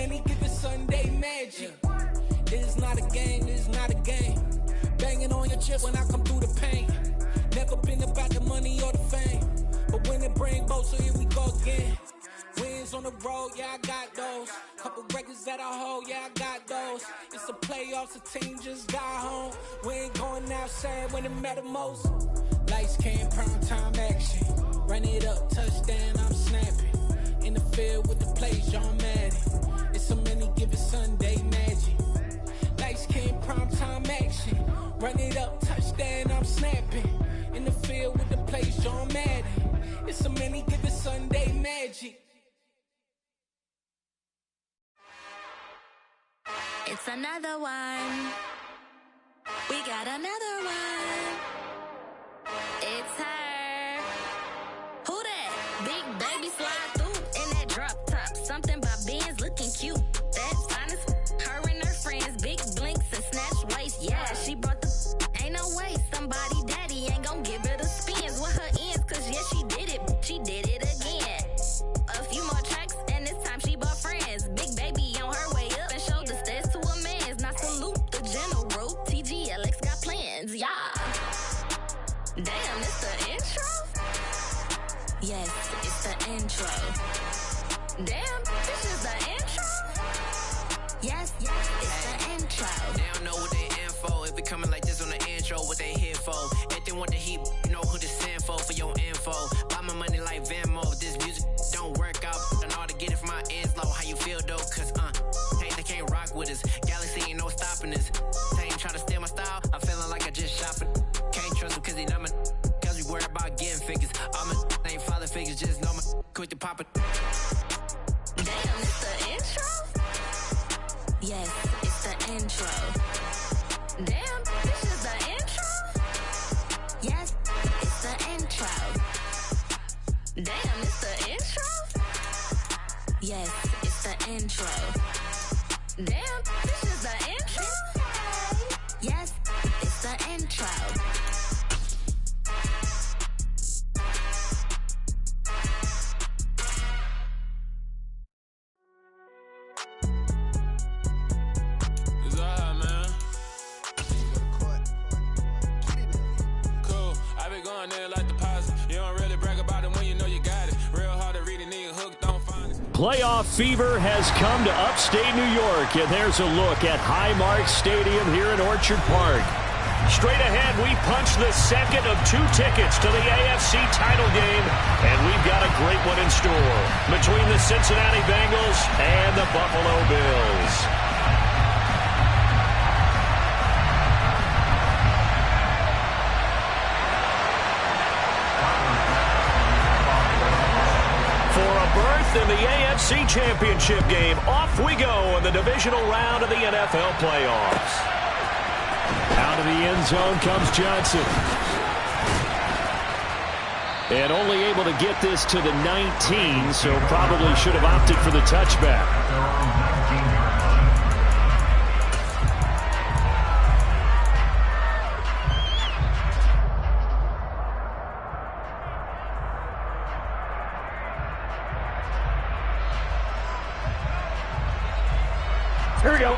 many given Sunday magic. This is not a game, this is not a game. Banging on your chip when I come through the pain. Never been about the money or the fame, but when it bring both, so here we go again. Wins on the road, yeah, I got those. Couple records that I hold, yeah, I got those. It's the playoffs, the team just got home. We ain't going outside when it matter most. Lights came, prime time action. Run it up, touchdown, I'm snapping. In the field with the plays, John Madden. It's a many given Sunday magic. Lights came, prime time action. Run it up, touchdown, I'm snapping. In the field with the plays, John Madden. It's a many given Sunday magic. It's another one. We got another one. It's her. Who that? Big baby slide through in that drop top. Something by Benz looking cute. That's honest. Her and her friends, big blinks and snatch waist. Yeah, she brought the. Ain't no way somebody daddy ain't gon' give her the spins with her ends. Cause yeah, she did it. She did it again. A few more tracks and this time she bought friends. Big baby on her way up and showed the stairs to a man's. Now salute the general. TGLX got plans, yeah. Damn, it's the intro? Yes, it's the intro. Damn, this is the intro? Yes, it's the intro. They don't know what they in for. If we coming like this on the intro, what they here for? If they want the heat, you know who to send for your info. Buy my money like Venmo. This music don't work out. I know how to get it from my ends low. How you feel though? Cause hey, they can't rock with us. Galaxy ain't no stopping this. They ain't trying to steal my style. I'm feeling like I just shopping. Can't trust them cause they numb it. Cause we worry about getting figures. All my ain't father figures, just know my quick to pop it. Damn, it's the intro? Yes, it's the intro. Damn, this is the intro? Yes, it's the intro. Damn, it's the intro? Yes, it's the intro. Damn, this is the intro? Yes, it's the intro. Playoff fever has come to upstate New York, and there's a look at Highmark Stadium here in Orchard Park. Straight ahead, we punch the second of 2 tickets to the AFC title game, and we've got a great one in store between the Cincinnati Bengals and the Buffalo Bills. In the AFC Championship game, off we go in the divisional round of the NFL playoffs. Out of the end zone comes Johnson. And only able to get this to the 19, so probably should have opted for the touchback. Here we go.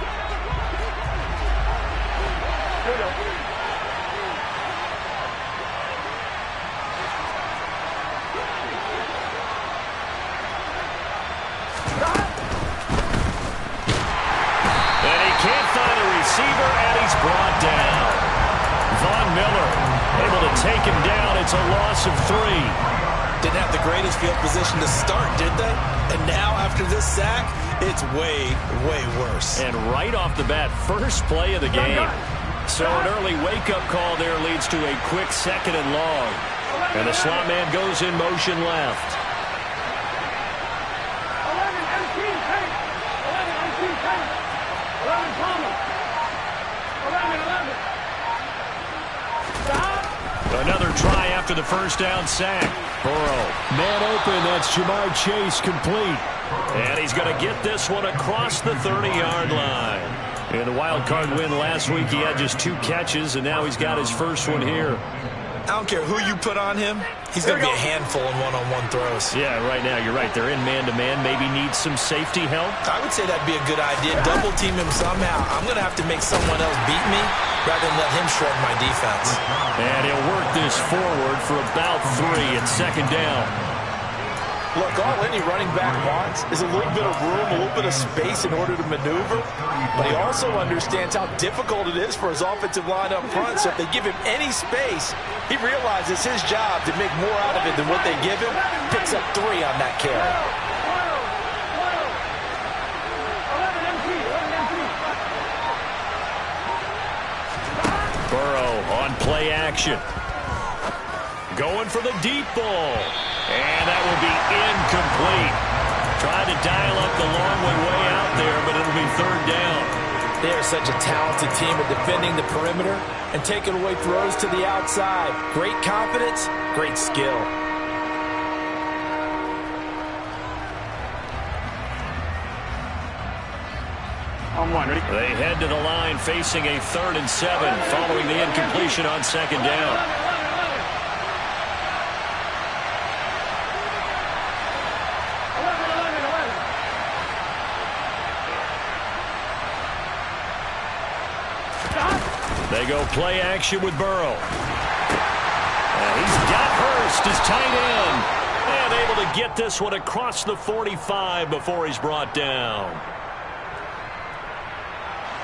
receiver, and he's brought down. Von Miller able to take him down. It's a loss of 3. Didn't have the greatest field position to start, did they? And now, after this sack, it's way, way worse. And right off the bat, first play of the game. So an early wake-up call there leads to a quick 2nd and long. And the slot man goes in motion left. Another try after the first down sack. Burrow, man open, that's Jamar Chase, complete. And he's going to get this one across the 30-yard line. In the wild card win last week, he had just 2 catches, and now he's got his first one here. I don't care who you put on him. He's going to be a handful in one-on-one throws. Yeah, right now, you're right. They're in man-to-man. Maybe need some safety help. I would say that'd be a good idea. Double team him somehow. I'm going to have to make someone else beat me rather than let him shred my defense. And he'll work this forward for about 3 at second down. Look, all any running back wants is a little bit of room, a little bit of space in order to maneuver. But he also understands how difficult it is for his offensive line up front. So if they give him any space, he realizes his job to make more out of it than what they give him. Picks up 3 on that carry. Burrow on play action. Going for the deep ball. And that will be incomplete. Tried to dial up the long way out there, but it'll be third down. They are such a talented team at defending the perimeter and taking away throws to the outside. Great confidence, great skill. They head to the line facing a 3rd and 7 following the incompletion on second down. They go play action with Burrow. And he's got Hurst as tight end. And able to get this one across the 45 before he's brought down.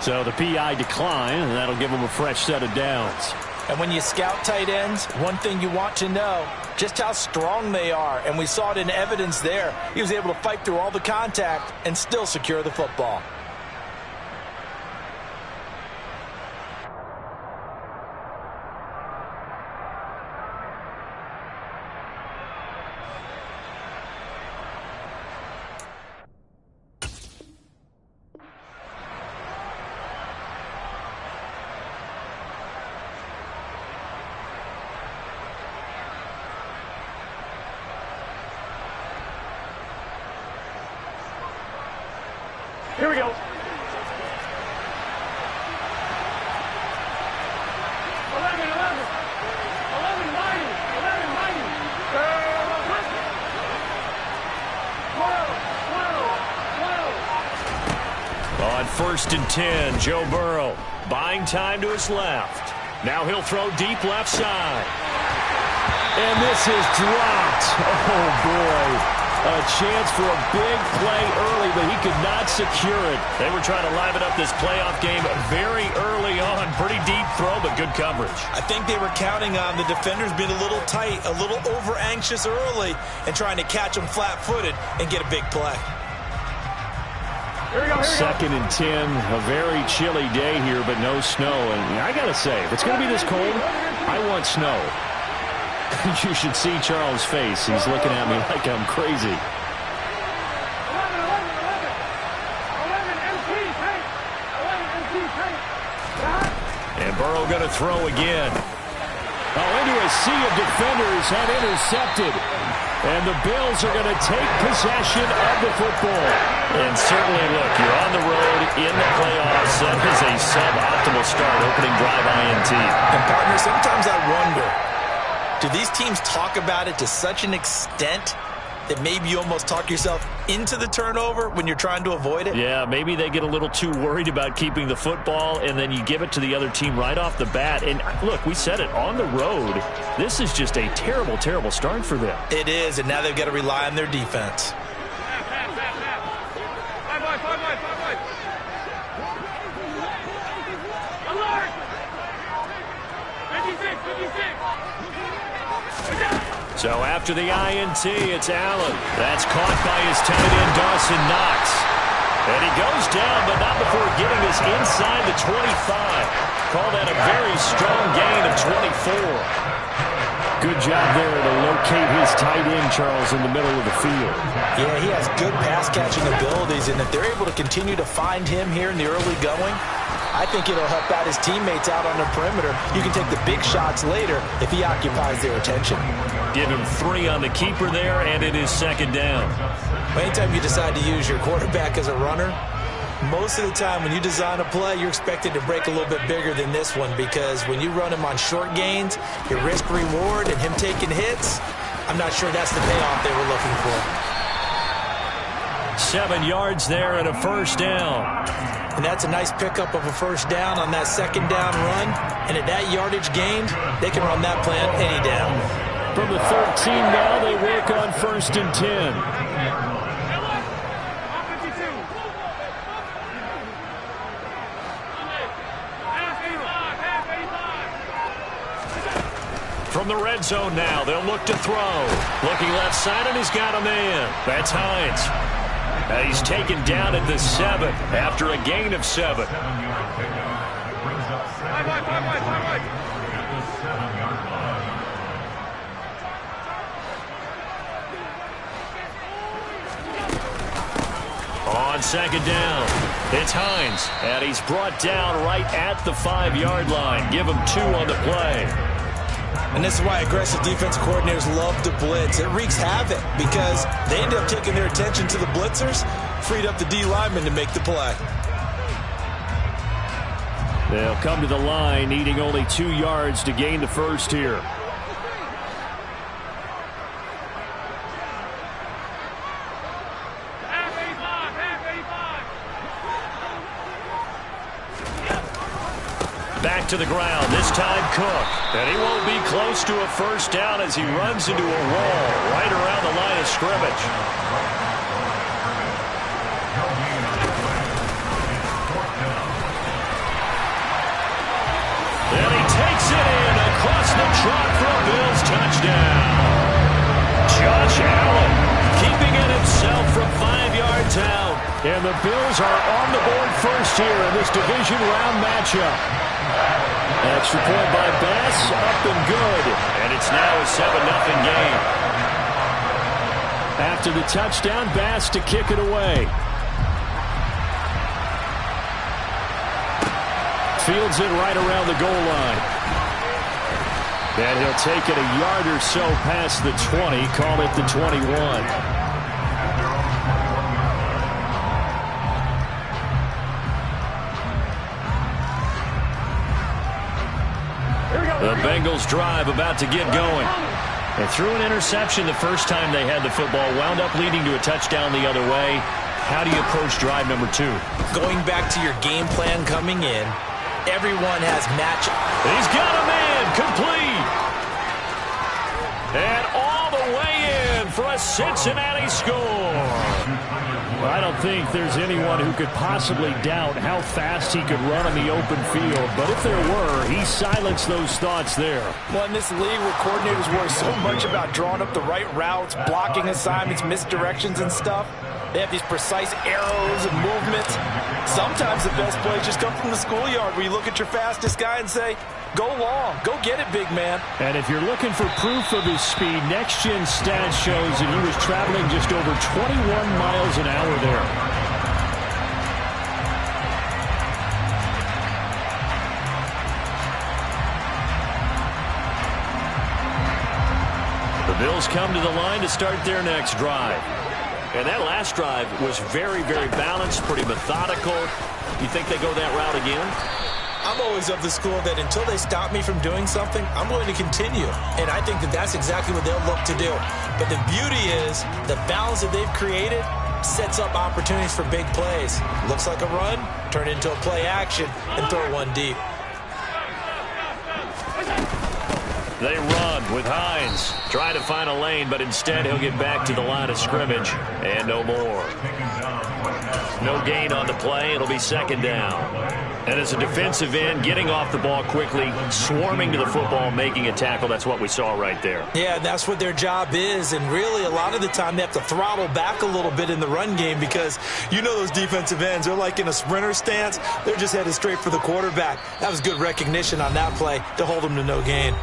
So the PI decline, and that'll give him a fresh set of downs. And when you scout tight ends, one thing you want to know, just how strong they are. And we saw it in evidence there. He was able to fight through all the contact and still secure the football. Here we go. 11, 12. On 1st and 10, Joe Burrow buying time to his left. Now he'll throw deep left side. And this is dropped. Oh, boy. A chance for a big play early, but he could not secure it. They were trying to liven up this playoff game very early on. Pretty deep throw, but good coverage. I think they were counting on the defenders being a little tight, a little over-anxious early, and trying to catch them flat-footed and get a big play. Here we go. 2nd and 10, a very chilly day here, but no snow. And I got to say, if it's going to be this cold, I want snow. You should see Charles' face. He's looking at me like I'm crazy. 11, And Burrow going to throw again. Oh, into a sea of defenders and intercepted. And the Bills are going to take possession of the football. And certainly, look, you're on the road in the playoffs. That is a suboptimal start, opening drive INT. And, partner, sometimes I wonder, do these teams talk about it to such an extent that maybe you almost talk yourself into the turnover when you're trying to avoid it? Yeah, maybe they get a little too worried about keeping the football, and then you give it to the other team right off the bat. And, look, we said it, on the road, this is just a terrible, terrible start for them. It is, and now they've got to rely on their defense. So after the INT, it's Allen. That's caught by his tight end, Dawson Knox. And he goes down, but not before getting this inside the 25. Call that a very strong gain of 24. Good job there to locate his tight end, Charles, in the middle of the field. Yeah, he has good pass-catching abilities, and if they're able to continue to find him here in the early going, I think it'll help out his teammates out on the perimeter. You can take the big shots later if he occupies their attention. Give him 3 on the keeper there, and it is second down. Anytime you decide to use your quarterback as a runner, Most of the time when you design a play, you're expected to break a little bit bigger than this one because when you run him on short gains, your risk-reward and him taking hits, I'm not sure that's the payoff they were looking for. 7 yards there and a first down. And that's a nice pickup of a first down on that second down run. And at that yardage gained, they can run that play on any down. From the 13 now, they work on 1st and 10. From the red zone now, they'll look to throw. Looking left side, and he's got a man. That's Hines. And he's taken down at the 7 after a gain of 7. On second down, it's Hines. And he's brought down right at the 5-yard line. Give him 2 on the play. And this is why aggressive defensive coordinators love to blitz. It wreaks havoc because they end up taking their attention to the blitzers, freed up the D lineman to make the play. They'll come to the line, needing only 2 yards to gain the first here. Back to the ground, this time Cook. And he won't be close to a first down as he runs into a wall right around the line of scrimmage. And he takes it in across the trot for a Bills touchdown. Josh Allen keeping it himself from 5 yards out. And the Bills are on the board first here in this division round matchup. Extra point by Bass, up and good. And it's now a 7-0 game. After the touchdown, Bass to kick it away. Fields it right around the goal line. And he'll take it a yard or so past the 20, call it the 21. The Bengals drive about to get going. They threw an interception the first time they had the football, wound up leading to a touchdown the other way. How do you approach drive number 2? Going back to your game plan coming in, everyone has match. He's got a man, complete. And all the way in for a Cincinnati score. I don't think there's anyone who could possibly doubt how fast he could run on the open field. But if there were, he silenced those thoughts there. Well, in this league where coordinators worry so much about drawing up the right routes, blocking assignments, misdirections and stuff, they have these precise arrows and movements. Sometimes the best plays just come from the schoolyard where you look at your fastest guy and say, go long, go get it, big man. And if you're looking for proof of his speed, Next Gen Stats shows that he was traveling just over 21 miles an hour there. The Bills come to the line to start their next drive. And that last drive was very, very balanced, pretty methodical. You think they go that route again? I'm always of the school that until they stop me from doing something, I'm going to continue. And I think that that's exactly what they'll look to do. But the beauty is the balance that they've created sets up opportunities for big plays. Looks like a run, turn it into a play action, and throw one deep. They run with Hines. Trying to find a lane, but instead he'll get back to the line of scrimmage. And no more. No gain on the play. It'll be second down. And as a defensive end, getting off the ball quickly, swarming to the football, making a tackle, that's what we saw right there. Yeah, that's what their job is. And really, a lot of the time, they have to throttle back a little bit in the run game because you know those defensive ends, they're like in a sprinter stance. They're just headed straight for the quarterback. That was good recognition on that play to hold them to no gain.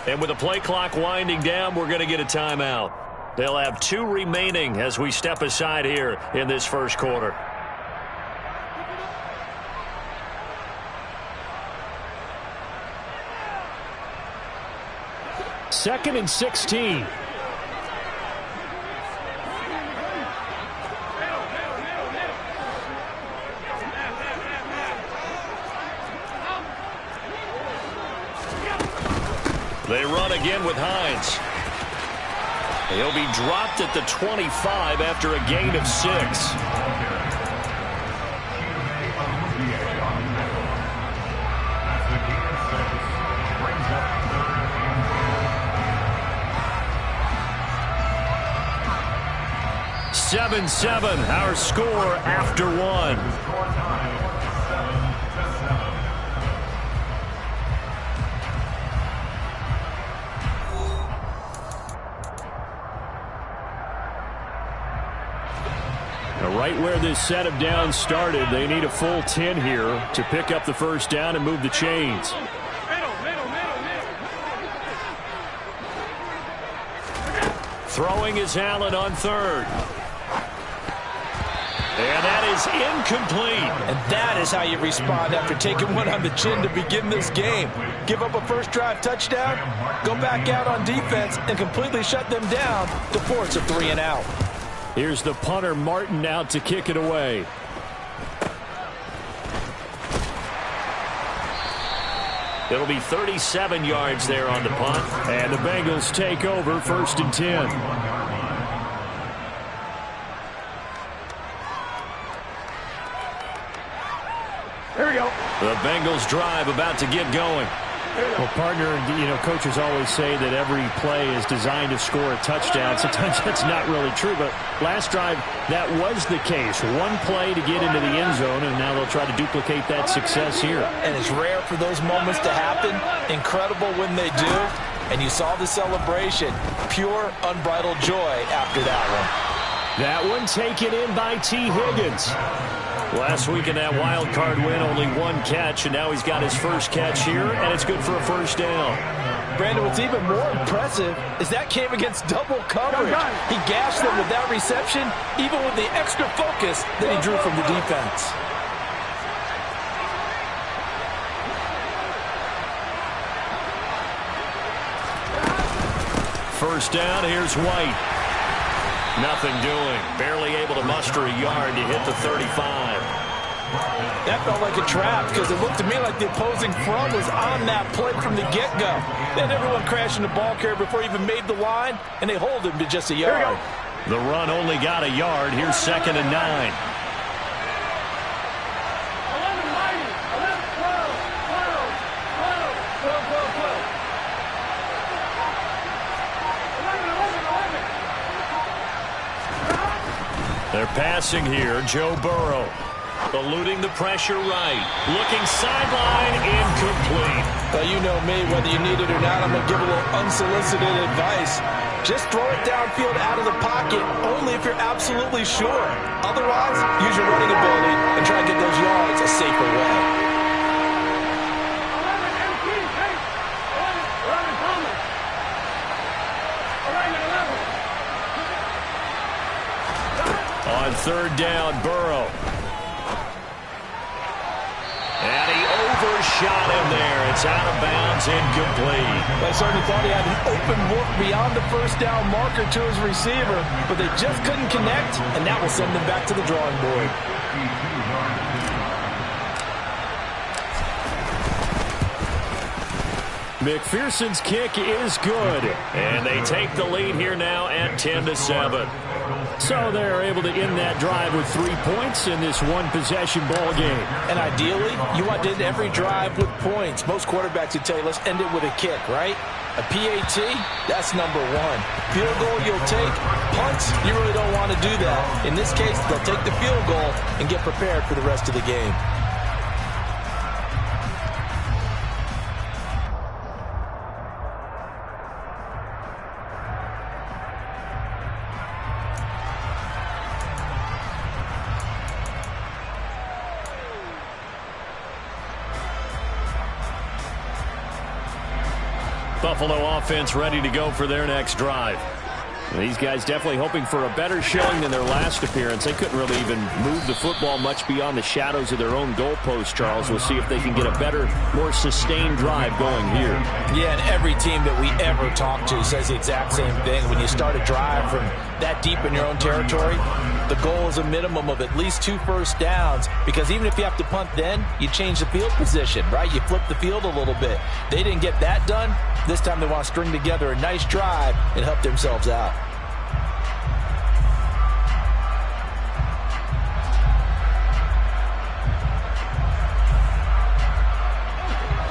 And with the play clock winding down, we're going to get a timeout. They'll have 2 remaining as we step aside here in this first quarter. Second and 16. begin with Hines. He'll be dropped at the 25 after a gain of 6. Seven, our score after 1. Right where this set of downs started, they need a full 10 here to pick up the first down and move the chains. Throwing is Allen on 3rd. And that is incomplete. And that is how you respond after taking one on the chin to begin this game. Give up a first drive touchdown, go back out on defense, and completely shut them down to force a 3 and out. Here's the punter, Martin, out to kick it away. It'll be 37 yards there on the punt. And the Bengals take over 1st and 10. There we go. The Bengals drive about to get going. Well, partner, coaches always say that every play is designed to score a touchdown. Sometimes that's not really true, but last drive, that was the case. One play to get into the end zone, and now they'll try to duplicate that success here. And it's rare for those moments to happen. Incredible when they do. And you saw the celebration. Pure, unbridled joy after that one. That one taken in by T. Higgins. Last week in that wild card win, only 1 catch, and now he's got his first catch here, and it's good for a first down. Brandon, what's even more impressive is that came against double coverage. He gashed them with that reception, even with the extra focus that he drew from the defense. First down, here's White. Nothing doing. Barely able to muster a yard to hit the 35. That felt like a trap because it looked to me like the opposing front was on that play from the get-go. Then everyone crashing the ball carrier before he even made the line, and they hold him to just a yard. The run only got a yard. Here's 2nd and 9. They're passing here. Joe Burrow eluding the pressure right. Looking sideline, incomplete. Well, you know me, whether you need it or not, I'm going to give a little unsolicited advice. Just throw it downfield out of the pocket, only if you're absolutely sure. Otherwise, use your running ability and try to get those yards a safer way. On 3rd down, Burrow. And he overshot him there. It's out of bounds, incomplete. I certainly thought he had an open look beyond the first down marker to his receiver, but they just couldn't connect, and that will send them back to the drawing board. McPherson's kick is good, and they take the lead here now at 10-7. So they're able to end that drive with 3 points in this one-possession ball game. And ideally, you want to end every drive with points. Most quarterbacks would tell you, let's end it with a kick, right? A PAT, that's number 1. Field goal you'll take. Punts, you really don't want to do that. In this case, they'll take the field goal and get prepared for the rest of the game. Buffalo offense ready to go for their next drive. These guys definitely hoping for a better showing than their last appearance. They couldn't really even move the football much beyond the shadows of their own goalpost, Charles. We'll see if they can get a better, more sustained drive going here. Yeah, and every team that we ever talk to says the exact same thing. When you start a drive from that deep in your own territory, the goal is a minimum of at least 2 first downs, because even if you have to punt then, you change the field position, right? You flip the field a little bit. They didn't get that done. This time they want to string together a nice drive and help themselves out.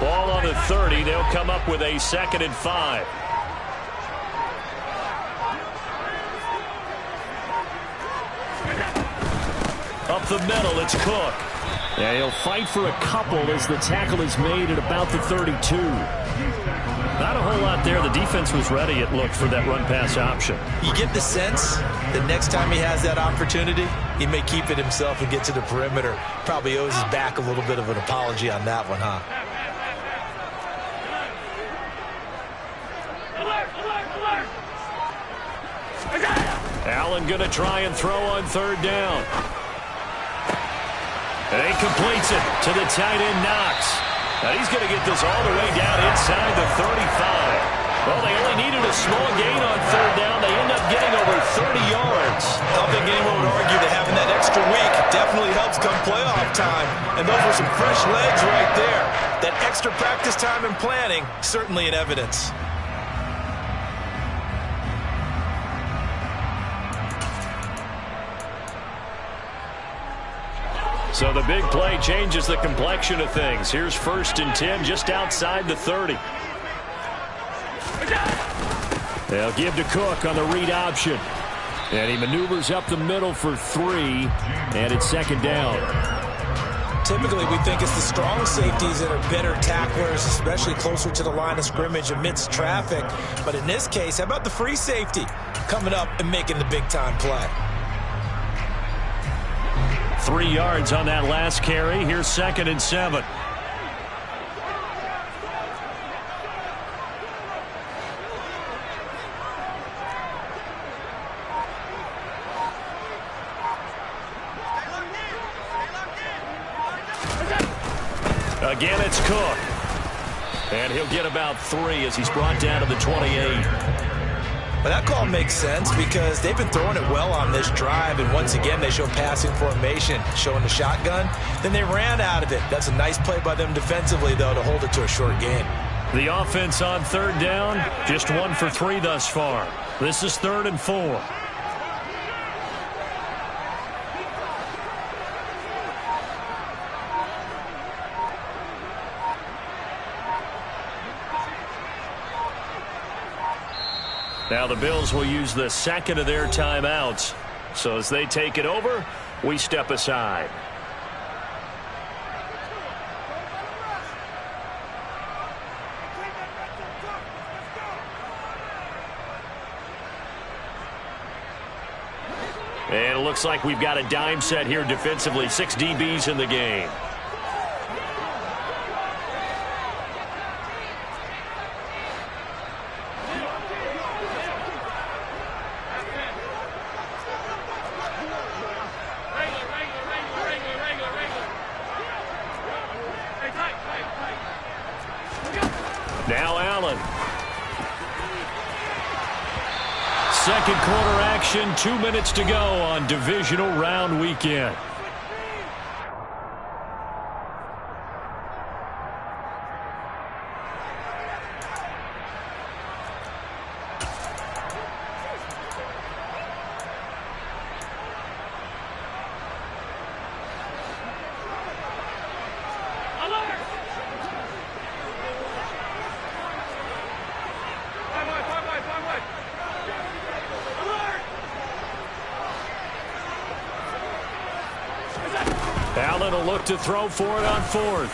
Ball on the 30. They'll come up with a 2nd and 5. Up the middle, it's Cook. Yeah, he'll fight for a couple as the tackle is made at about the 32. Not a whole lot there. The defense was ready, it looked, for that run-pass option. You get the sense that next time he has that opportunity, he may keep it himself and get to the perimeter. Probably owes his back a little bit of an apology on that one, huh? Allen going to try and throw on 3rd down. And he completes it to the tight end, Knox. Now he's going to get this all the way down inside the 35. Well, they only needed a small gain on 3rd down. They end up getting over 30 yards. I don't think anyone would argue that having that extra week definitely helps come playoff time. And those were some fresh legs right there. That extra practice time and planning, certainly in evidence. So the big play changes the complexion of things. Here's 1st and 10 just outside the 30. They'll give to Cook on the read option. And he maneuvers up the middle for 3. And it's 2nd down. Typically, we think it's the strong safeties that are better tacklers, especially closer to the line of scrimmage amidst traffic. But in this case, how about the free safety coming up and making the big-time play? 3 yards on that last carry. Here's 2nd and 7. Again, it's Cook. And he'll get about 3 as he's brought down to the 28. But that call makes sense because they've been throwing it well on this drive, and once again they show passing formation, showing the shotgun. Then they ran out of it. That's a nice play by them defensively, though, to hold it to a short game. The offense on 3rd down, just 1 for 3 thus far. This is 3rd and 4. Now the Bills will use the 2nd of their timeouts. So as they take it over, we step aside. And it looks like we've got a dime set here defensively. 6 DBs in the game. Now Allen. 2nd quarter action, 2 minutes to go on divisional round weekend. Allen will look to throw for it on 4th.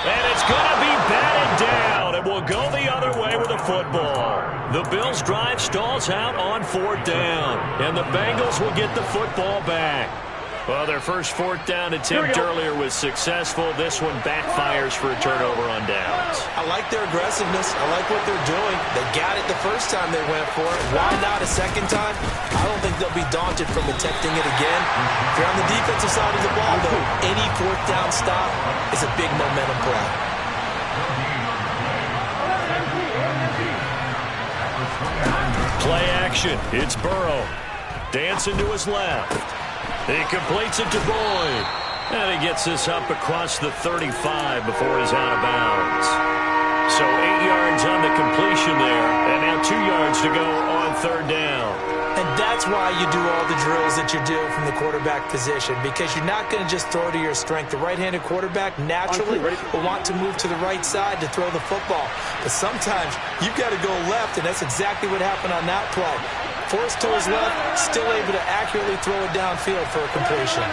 And it's going to be batted down. It will go the other way with the football. The Bills' drive stalls out on 4th down. And the Bengals will get the football back. Well, their first fourth down attempt earlier was successful. This one backfires for a turnover on downs. I like their aggressiveness. I like what they're doing. They got it the first time they went for it. Why not a second time? I don't think they'll be daunted from attempting it again. If you're on the defensive side of the ball, though, any fourth down stop is a big momentum play. Play action. It's Burrow. Dancing to his left. He completes it to Boyd. And he gets this up across the 35 before he's out of bounds. So 8 yards on the completion there. And now 2 yards to go on third down. And that's why you do all the drills that you do from the quarterback position, because you're not going to just throw to your strength. The right-handed quarterback naturally will want to move to the right side to throw the football. But sometimes you've got to go left, and that's exactly what happened on that play. Forced to his left, still able to accurately throw it downfield for a completion.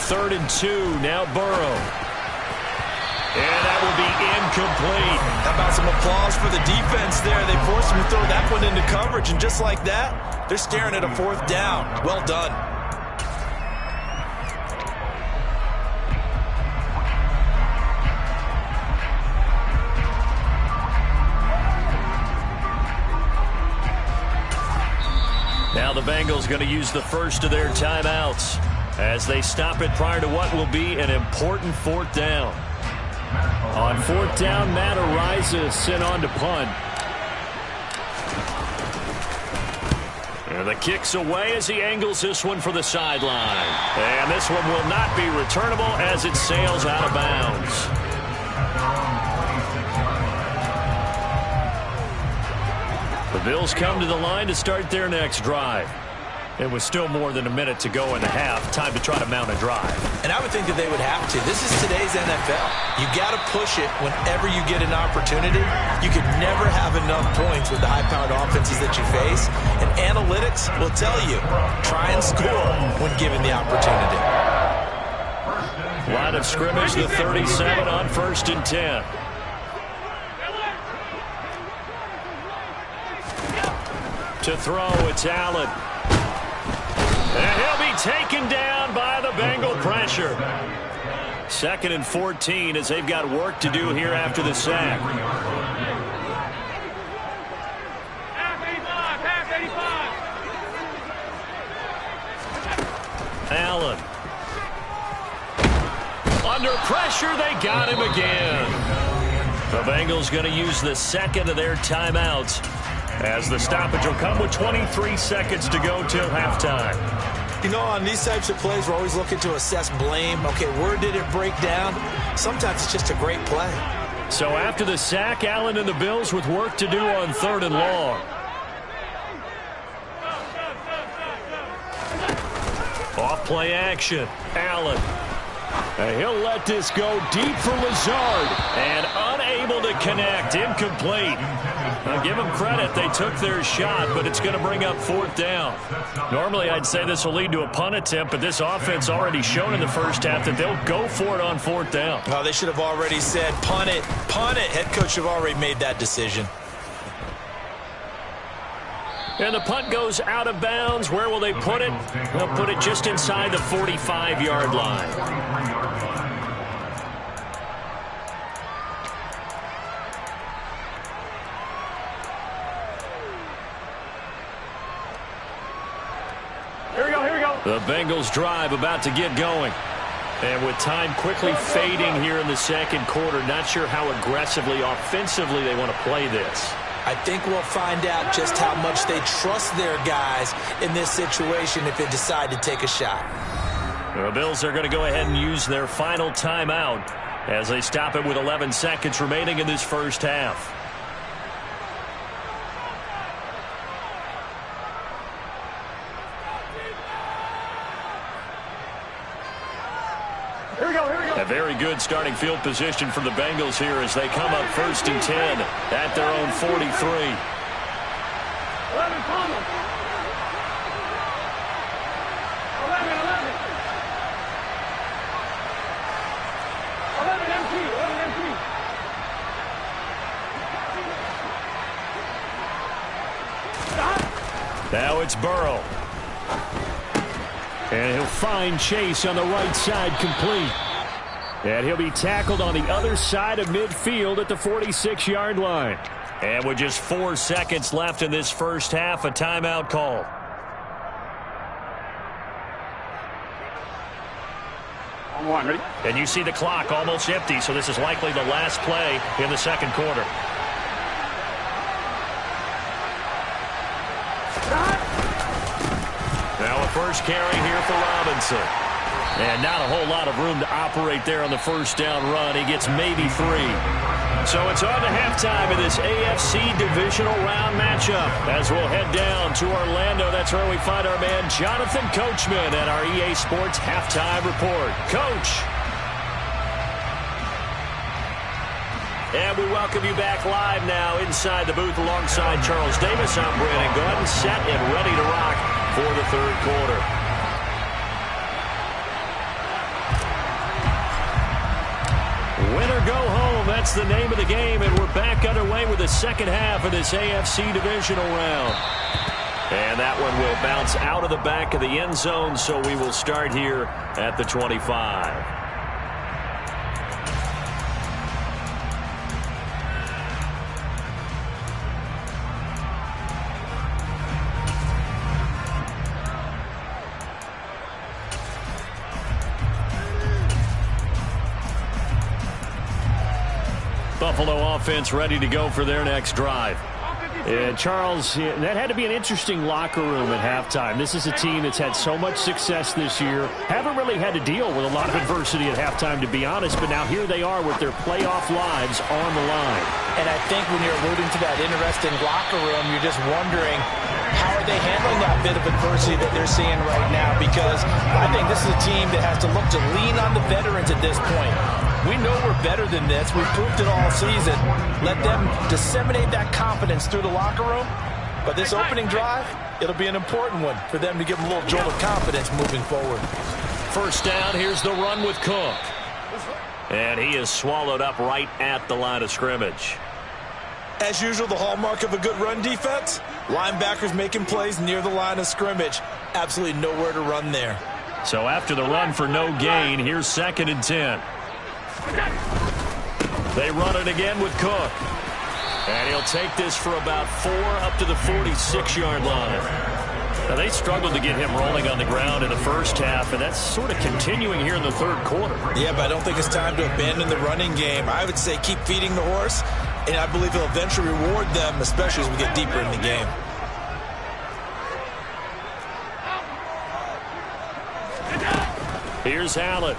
Third and 2, now Burrow. And that will be incomplete. How about some applause for the defense there? They forced him to throw that one into coverage, and just like that, they're staring at a fourth down. Well done. Now the Bengals going to use the first of their timeouts as they stop it prior to what will be an important fourth down. On fourth down, Matt Araiza sent on to punt. And the kick's away as he angles this one for the sideline. And this one will not be returnable as it sails out of bounds. The Bills come to the line to start their next drive. It was still more than a minute to go in the half. Time to try to mount a drive. And I would think that they would have to. This is today's NFL. You got to push it whenever you get an opportunity. You could never have enough points with the high-powered offenses that you face. And analytics will tell you, try and score when given the opportunity. Line of scrimmage, the 37 on 1st and 10. To throw, it's Allen. And he'll be taken down by the Bengal pressure. 2nd and 14 as they've got work to do here after the sack. Allen. Under pressure, they got him again. The Bengals going to use the second of their timeouts, as the stoppage will come with 23 seconds to go till halftime. You know, on these types of plays, we're always looking to assess blame. Okay, where did it break down? Sometimes it's just a great play. So after the sack, Allen and the Bills with work to do on 3rd and long. Off play action. Allen. And he'll let this go deep for Lazard. And unable to connect. Incomplete. Now, give them credit. They took their shot, but it's going to bring up 4th down. Normally, I'd say this will lead to a punt attempt, but this offense already shown in the first half that they'll go for it on 4th down. Oh, they should have already said, punt it, punt it. Head coach should have already made that decision. And the punt goes out of bounds. Where will they put it? They'll put it just inside the 45-yard line. The Bengals drive about to get going. And with time quickly fading here in the second quarter, not sure how aggressively, offensively they want to play this. I think we'll find out just how much they trust their guys in this situation if they decide to take a shot. The Bills are going to go ahead and use their final timeout as they stop it with 11 seconds remaining in this first half. A very good starting field position for the Bengals here as they come up 1st and 10 at their own 43. it's Burrow. And he'll find Chase on the right side, complete. And he'll be tackled on the other side of midfield at the 46-yard line. And with just 4 seconds left in this first half, a timeout call. Ready? And you see the clock almost empty, so this is likely the last play in the second quarter. Now a first carry here for Robinson. And not a whole lot of room to operate there on the first down run. He gets maybe 3. So it's on to halftime in this AFC Divisional Round matchup. As we'll head down to Orlando, that's where we find our man Jonathan Coachman at our EA Sports Halftime Report. Coach. And we welcome you back live now inside the booth alongside Charles Davis. I'm Brandon Gordon, set and ready to rock for the third quarter. Win or go home, that's the name of the game, and we're back underway with the second half of this AFC Divisional Round. And that one will bounce out of the back of the end zone, so we will start here at the 25. Buffalo offense ready to go for their next drive. And Charles, that had to be an interesting locker room at halftime. This is a team that's had so much success this year. Haven't really had to deal with a lot of adversity at halftime, to be honest. But now here they are with their playoff lives on the line. And I think when you're alluding to that interesting locker room, you're just wondering, how are they handling that bit of adversity that they're seeing right now? Because I think this is a team that has to look to lean on the veterans at this point. We know we're better than this. We've proved it all season. Let them disseminate that confidence through the locker room. But this opening drive, it'll be an important one for them to give them a little jolt of confidence moving forward. First down, here's the run with Cook. And he is swallowed up right at the line of scrimmage. As usual, the hallmark of a good run defense, linebackers making plays near the line of scrimmage. Absolutely nowhere to run there. So after the run for no gain, here's 2nd and 10. They run it again with Cook. And he'll take this for about 4 up to the 46-yard line. Now, they struggled to get him rolling on the ground in the first half, and that's sort of continuing here in the third quarter. Yeah, but I don't think it's time to abandon the running game. I would say keep feeding the horse, and I believe he'll eventually reward them, especially as we get deeper in the game. Here's Allen.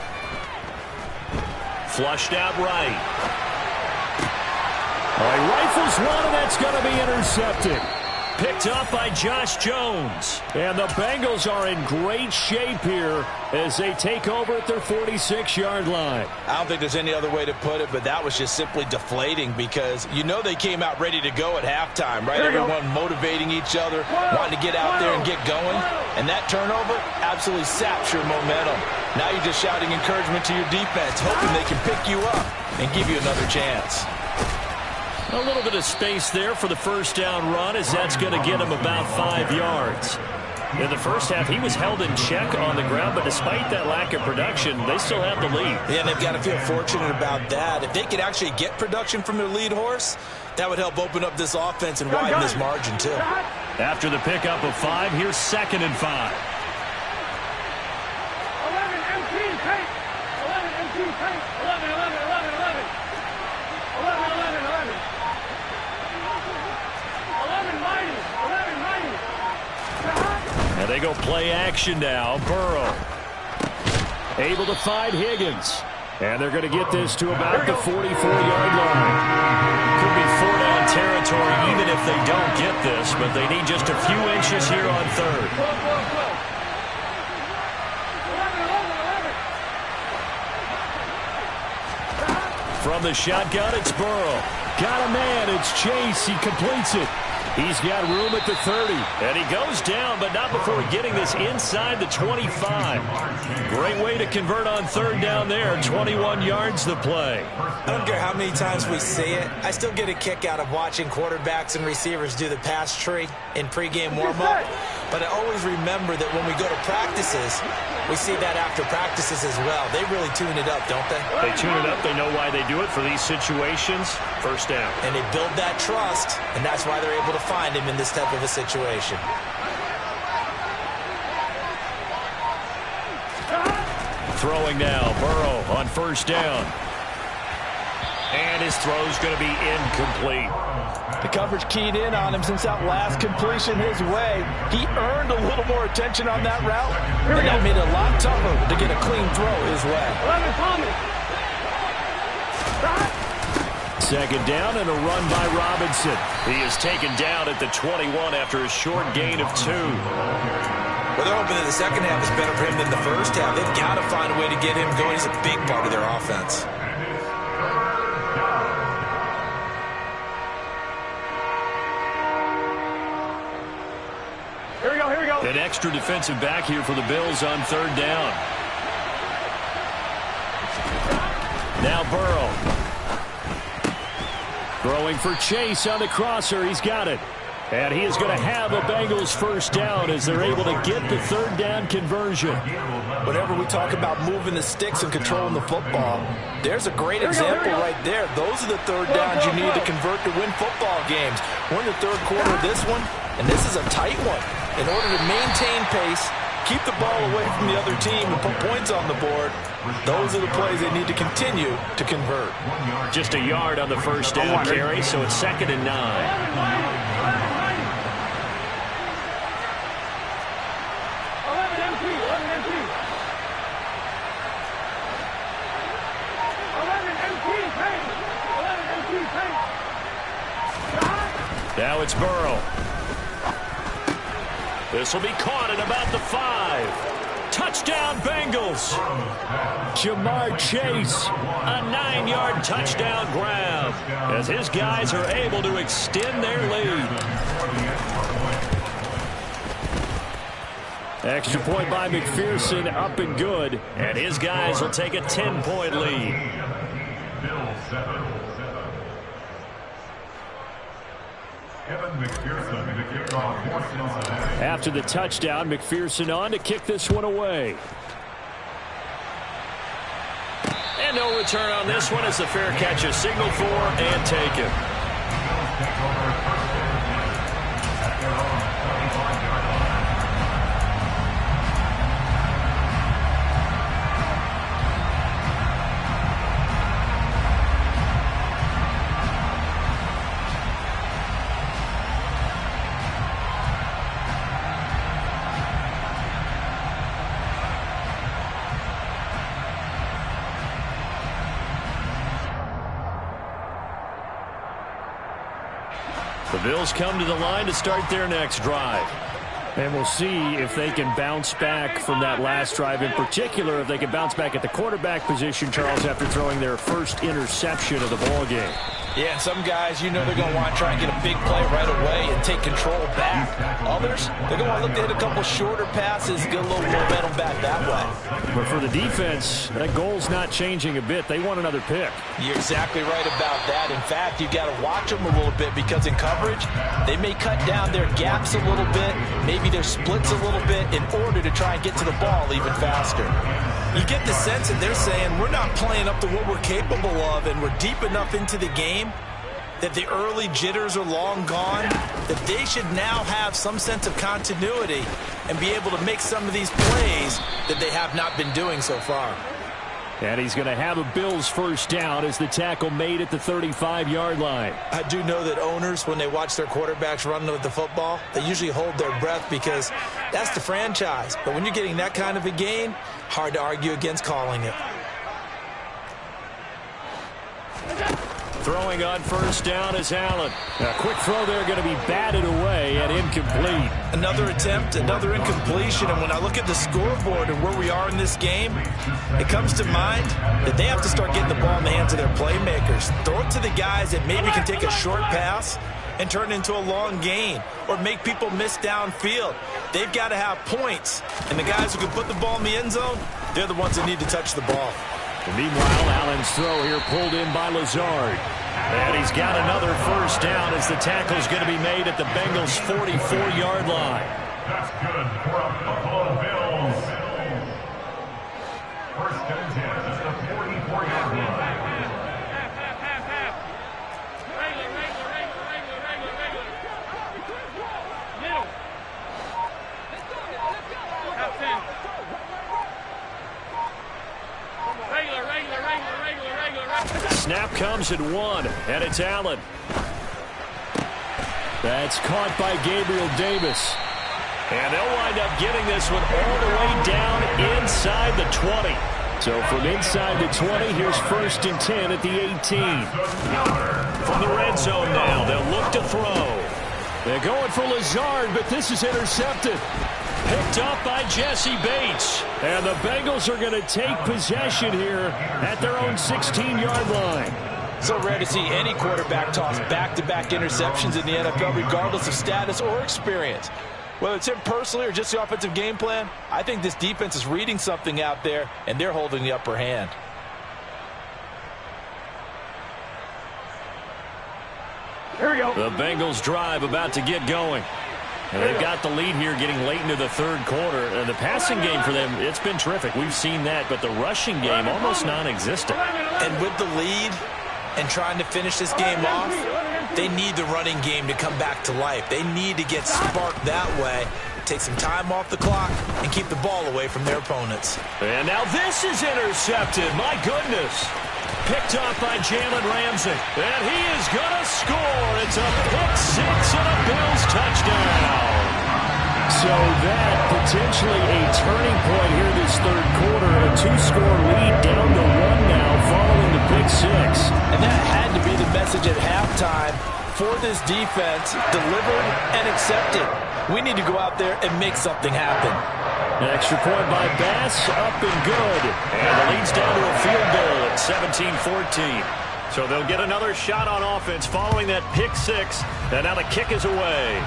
Flushed out right. All right, rifles one, and that's going to be intercepted. Picked up by Josh Jones. And the Bengals are in great shape here as they take over at their 46-yard line. I don't think there's any other way to put it, but that was just simply deflating because you know they came out ready to go at halftime, right? Everyone motivating each other, wanting to get out there and get going. And that turnover absolutely saps your momentum. Now you're just shouting encouragement to your defense, hoping they can pick you up and give you another chance. A little bit of space there for the first down run as that's going to get him about 5 yards. In the first half, he was held in check on the ground, but despite that lack of production, they still have the lead. Yeah, and they've got to feel fortunate about that. If they could actually get production from their lead horse, that would help open up this offense and widen this margin, too. After the pickup of 5, here's 2nd and 5. And they go play action now. Burrow able to find Higgins. And they're going to get this to about the 44-yard line. Could be 4-down territory even if they don't get this, but they need just a few inches here on 3rd. From the shotgun, it's Burrow. Got a man, it's Chase. He completes it. He's got room at the 30. And he goes down, but not before getting this inside the 25. Great way to convert on 3rd down there. 21 yards the play. I don't care how many times we say it. I still get a kick out of watching quarterbacks and receivers do the pass tree in pregame warm-up. But I always remember that when we go to practices, we see that after practices as well. They really tune it up, don't they? They tune it up. They know why they do it for these situations. First down. And they build that trust, and that's why they're able to find him in this type of a situation. Throwing now, Burrow on first down. And his throw's going to be incomplete. The coverage keyed in on him since that last completion his way. He earned a little more attention on that route, and that made it a lot tougher to get a clean throw his way. Second down and a run by Robinson. He is taken down at the 21 after a short gain of 2. Well, they're hoping that the second half is better for him than the first half. They've got to find a way to get him going. He's a big part of their offense. An extra defensive back here for the Bills on third down. Now Burrow. Throwing for Chase on the crosser. He's got it. And he is going to have a Bengals first down as they're able to get the third down conversion. Whenever we talk about moving the sticks and controlling the football, there's a great example right there. Those are the third downs you need to convert to win football games. We're in the third quarter of this one, and this is a tight one. In order to maintain pace, keep the ball away from the other team and put points on the board, those are the plays they need to continue to convert. Just a yard on the first down carry, so it's 2nd and 9. Now it's Burrow. This will be caught at about the 5. Touchdown, Bengals. Jamar Chase, a 9-yard touchdown grab as his guys are able to extend their lead. Extra point by McPherson, up and good, and his guys will take a 10-point lead. After the touchdown, McPherson on to kick this one away. And no return on this one as the fair catch is signaled for and taken. The Bills come to the line to start their next drive. And we'll see if they can bounce back from that last drive. In particular, if they can bounce back at the quarterback position, Charles, after throwing their first interception of the ball game. Yeah, some guys, you know they're going to want to try and get a big play right away and take control back. Others, they're going to want to look to hit a couple shorter passes, get a little momentum back that way. But for the defense, that goal's not changing a bit. They want another pick. You're exactly right about that. In fact, you've got to watch them a little bit because in coverage, they may cut down their gaps a little bit, maybe their splits a little bit in order to try and get to the ball even faster. You get the sense that they're saying we're not playing up to what we're capable of and we're deep enough into the game that the early jitters are long gone, that they should now have some sense of continuity and be able to make some of these plays that they have not been doing so far. And he's going to have a Bills first down as the tackle made at the 35-yard line. I do know that owners, when they watch their quarterbacks run with the football, they usually hold their breath because that's the franchise. But when you're getting that kind of a gain, hard to argue against calling it. Throwing on first down is Allen. A quick throw there going to be batted away and incomplete. Another attempt, another incompletion, and when I look at the scoreboard and where we are in this game, it comes to mind that they have to start getting the ball in the hands of their playmakers. Throw it to the guys that maybe can take a short pass and turn it into a long gain or make people miss downfield. They've got to have points, and the guys who can put the ball in the end zone, they're the ones that need to touch the ball. And meanwhile, Allen's throw here pulled in by Lazard. And he's got another first down as the tackle's going to be made at the Bengals' 44-yard line. That's good for a Buffalo Bills. First and 10 at the 44-yard line. Snap comes at 1, and it's Allen. That's caught by Gabriel Davis. And they'll wind up getting this one all the way down inside the 20. So from inside the 20, here's first and 10 at the 18. From the red zone now, they'll look to throw. They're going for Lazard, but this is intercepted. Picked up by Jesse Bates. And the Bengals are going to take possession here at their own 16-yard line. So rare to see any quarterback toss back-to-back interceptions in the NFL, regardless of status or experience. Whether it's him personally or just the offensive game plan, I think this defense is reading something out there, and they're holding the upper hand. Here we go. The Bengals drive about to get going. And they've got the lead here getting late into the third quarter. And the passing game for them, it's been terrific. We've seen that, but the rushing game almost non-existent. And with the lead and trying to finish this game off, they need the running game to come back to life. They need to get sparked that way, take some time off the clock, and keep the ball away from their opponents. And now this is intercepted. My goodness. Picked off by Jalen Ramsey. And he is going to score. It's a pick-6 and a Bills touchdown. So that potentially a turning point here this third quarter. A 2-score lead down to 1 now following the pick-6. And that had to be the message at halftime for this defense, delivered and accepted. We need to go out there and make something happen. An extra point by Bass, up and good. And the lead's down to a field goal at 17-14. So they'll get another shot on offense following that pick-6. And now the kick is away.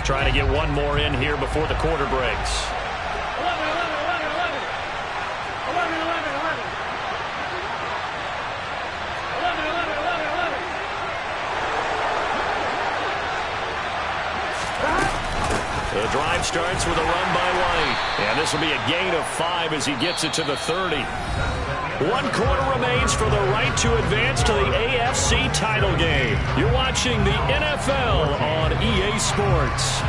Trying to get one more in here before the quarter breaks. The drive starts with a run by White. And this will be a gain of 5 as he gets it to the 30. 1 quarter remains for the right to advance to the AFC title game. You're watching the NFL on EA Sports.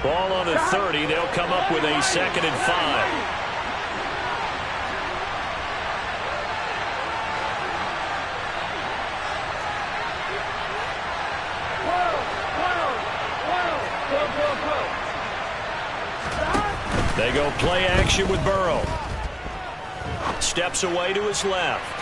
Ball on the 30. They'll come up with a 2nd and 5. They go play action with Burrow. Steps away to his left.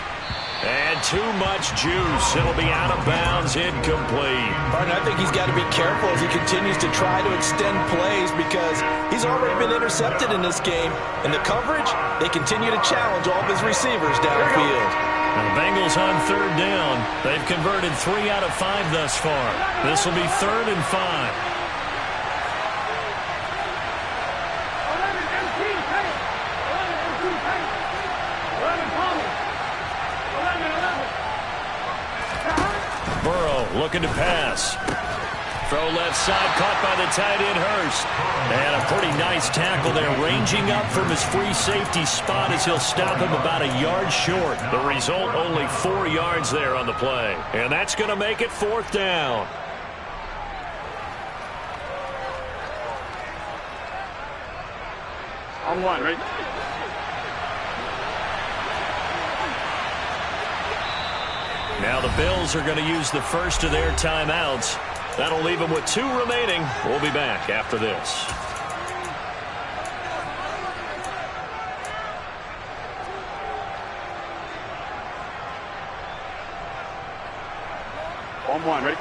And too much juice. It'll be out of bounds, incomplete. Martin, I think he's got to be careful as he continues to try to extend plays because he's already been intercepted in this game. And the coverage, they continue to challenge all of his receivers downfield. The Bengals on 3rd down. They've converted 3 out of 5 thus far. This will be 3rd and 5. Looking to pass. Throw left side, caught by the tight end Hurst. And a pretty nice tackle there, ranging up from his free safety spot as he'll stop him about a yard short. The result, only 4 yards there on the play. And that's going to make it 4th down. On 1, right? Now the Bills are going to use the first of their timeouts. That'll leave them with 2 remaining. We'll be back after this. On one, ready?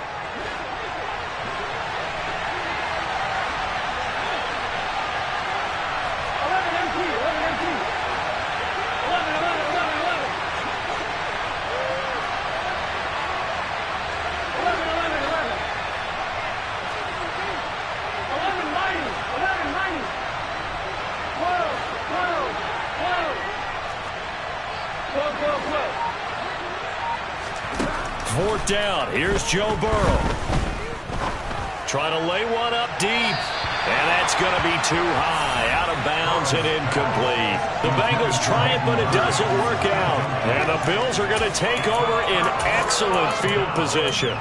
Fourth down. Here's Joe Burrow. Trying to lay one up deep. And that's going to be too high. Out of bounds and incomplete. The Bengals try it, but it doesn't work out. And the Bills are going to take over in excellent field position.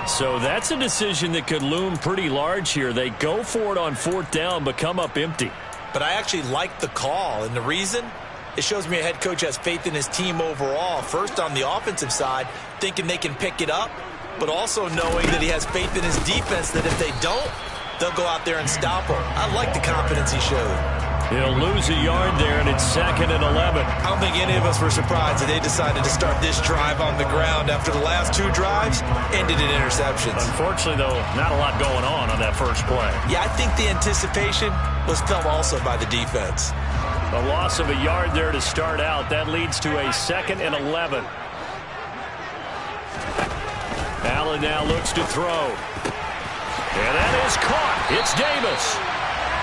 So that's a decision that could loom pretty large here. They go for it on fourth down, but come up empty. But I actually like the call, and the reason? It shows me a head coach has faith in his team overall. First, on the offensive side, thinking they can pick it up, but also knowing that he has faith in his defense that if they don't, they'll go out there and stop him. I like the confidence he showed. He'll lose a yard there, and it's 2nd and 11. I don't think any of us were surprised that they decided to start this drive on the ground after the last 2 drives ended in interceptions. Unfortunately, though, not a lot going on that first play. Yeah, I think the anticipation was felt also by the defense. A loss of a yard there to start out. That leads to a 2nd and 11. Allen now looks to throw. And that is caught. It's Davis.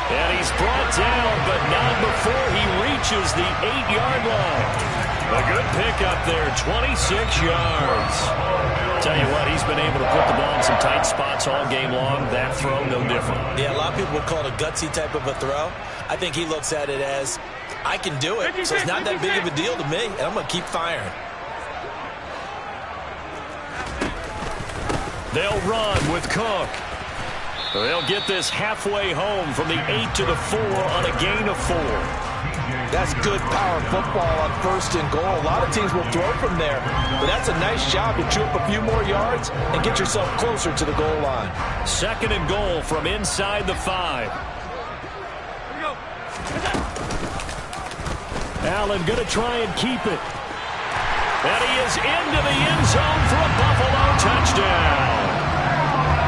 And he's brought down, but not before he reaches the 8-yard line. A good pickup there, 26 yards. Tell you what, he's been able to put the ball in some tight spots all game long. That throw, no different. Yeah, a lot of people would call it a gutsy type of a throw. I think he looks at it as, I can do it, so it's not that big of a deal to me, and I'm going to keep firing. They'll run with Cook. They'll get this halfway home from the 8 to the 4 on a gain of 4. That's good power football on 1st and goal. A lot of teams will throw from there, but that's a nice job to chew up a few more yards and get yourself closer to the goal line. 2nd and goal from inside the 5. Allen going to try and keep it. And he is into the end zone for a Buffalo touchdown.